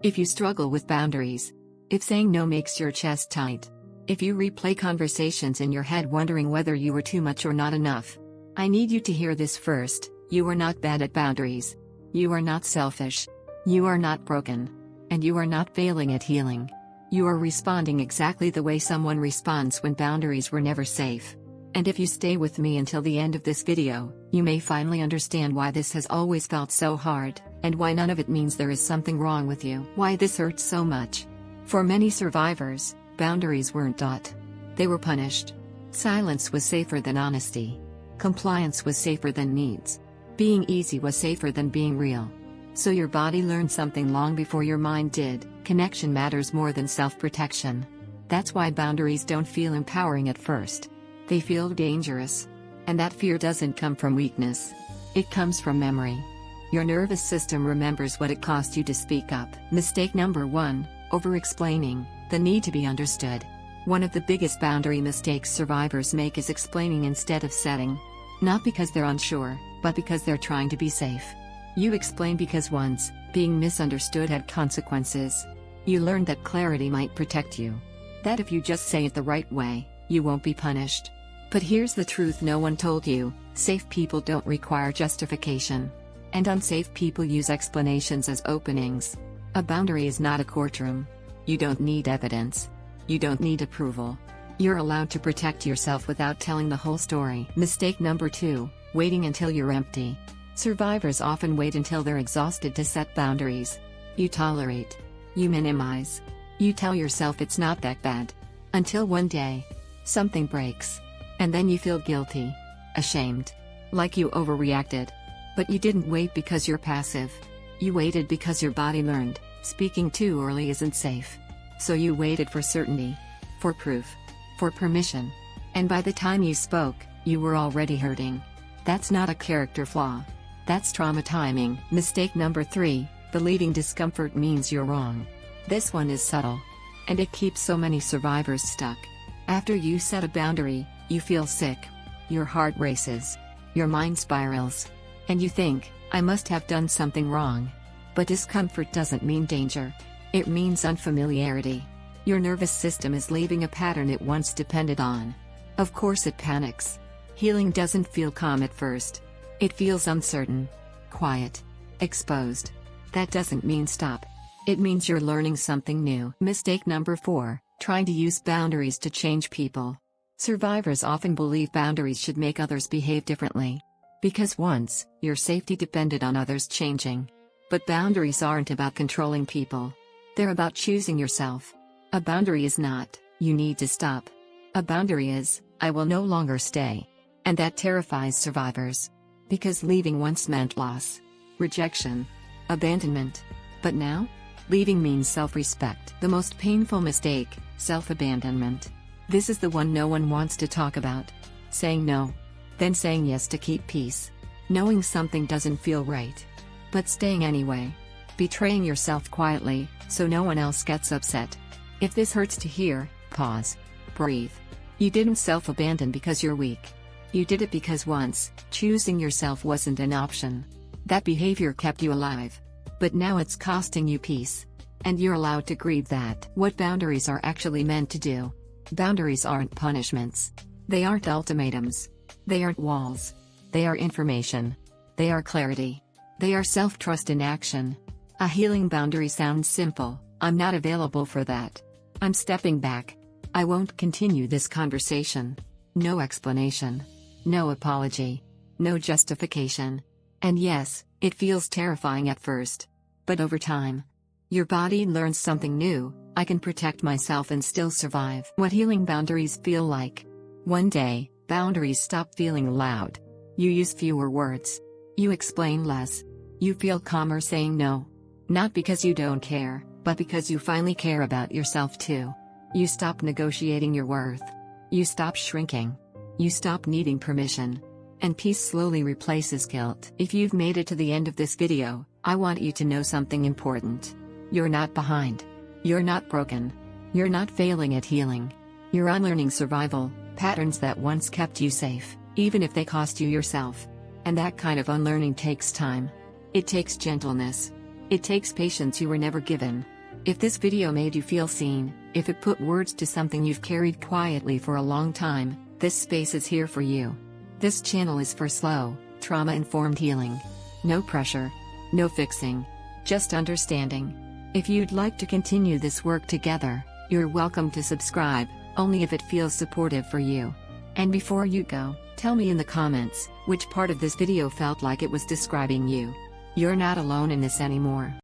If you struggle with boundaries, if saying no makes your chest tight, if you replay conversations in your head wondering whether you were too much or not enough, I need you to hear this first. You are not bad at boundaries. You are not selfish. You are not broken. And you are not failing at healing. You are responding exactly the way someone responds when boundaries were never safe. And if you stay with me until the end of this video, you may finally understand why this has always felt so hard, and why none of it means there is something wrong with you. Why this hurts so much. For many survivors, boundaries weren't taught. They were punished. Silence was safer than honesty. Compliance was safer than needs. Being easy was safer than being real. So your body learned something long before your mind did: connection matters more than self-protection. That's why boundaries don't feel empowering at first. They feel dangerous. And that fear doesn't come from weakness. It comes from memory. Your nervous system remembers what it cost you to speak up. Mistake number 1, over-explaining, the need to be understood. One of the biggest boundary mistakes survivors make is explaining instead of setting. Not because they're unsure, but because they're trying to be safe. You explain because once, being misunderstood had consequences. You learned that clarity might protect you. That if you just say it the right way, you won't be punished. But here's the truth no one told you: safe people don't require justification. And unsafe people use explanations as openings. A boundary is not a courtroom. You don't need evidence. You don't need approval. You're allowed to protect yourself without telling the whole story. Mistake number 2, waiting until you're empty. Survivors often wait until they're exhausted to set boundaries. You tolerate. You minimize. You tell yourself it's not that bad. Until one day, something breaks. And then you feel guilty. Ashamed. Like you overreacted. But you didn't wait because you're passive. You waited because your body learned, speaking too early isn't safe. So you waited for certainty. For proof. For permission. And by the time you spoke, you were already hurting. That's not a character flaw. That's trauma timing. Mistake number 3, believing discomfort means you're wrong. This one is subtle. And it keeps so many survivors stuck. After you set a boundary, you feel sick. Your heart races. Your mind spirals. And you think, I must have done something wrong. But discomfort doesn't mean danger. It means unfamiliarity. Your nervous system is leaving a pattern it once depended on. Of course it panics. Healing doesn't feel calm at first. It feels uncertain. Quiet. Exposed. That doesn't mean stop. It means you're learning something new. Mistake number 4, trying to use boundaries to change people. Survivors often believe boundaries should make others behave differently. Because once, your safety depended on others changing. But boundaries aren't about controlling people. They're about choosing yourself. A boundary is not, you need to stop. A boundary is, I will no longer stay. And that terrifies survivors. Because leaving once meant loss. Rejection. Abandonment. But now? Leaving means self-respect. The most painful mistake, self-abandonment. This is the one no one wants to talk about. Saying no. Then saying yes to keep peace. Knowing something doesn't feel right. But staying anyway. Betraying yourself quietly, so no one else gets upset. If this hurts to hear, pause. Breathe. You didn't self-abandon because you're weak. You did it because once, choosing yourself wasn't an option. That behavior kept you alive. But now it's costing you peace. And you're allowed to grieve that. What boundaries are actually meant to do. Boundaries aren't punishments. They aren't ultimatums. They aren't walls. They are information. They are clarity. They are self-trust in action. A healing boundary sounds simple: I'm not available for that. I'm stepping back. I won't continue this conversation. No explanation. No apology. No justification. And yes, it feels terrifying at first. But over time, your body learns something new: I can protect myself and still survive. What healing boundaries feel like. One day, boundaries stop feeling loud. You use fewer words. You explain less. You feel calmer saying no. Not because you don't care, but because you finally care about yourself too. You stop negotiating your worth. You stop shrinking. You stop needing permission. And peace slowly replaces guilt. If you've made it to the end of this video, I want you to know something important. You're not behind. You're not broken. You're not failing at healing. You're unlearning survival patterns that once kept you safe, even if they cost you yourself. And that kind of unlearning takes time. It takes gentleness. It takes patience you were never given. If this video made you feel seen, if it put words to something you've carried quietly for a long time, this space is here for you. This channel is for slow, trauma-informed healing. No pressure. No fixing. Just understanding. If you'd like to continue this work together, you're welcome to subscribe, only if it feels supportive for you. And before you go, tell me in the comments, which part of this video felt like it was describing you. You're not alone in this anymore.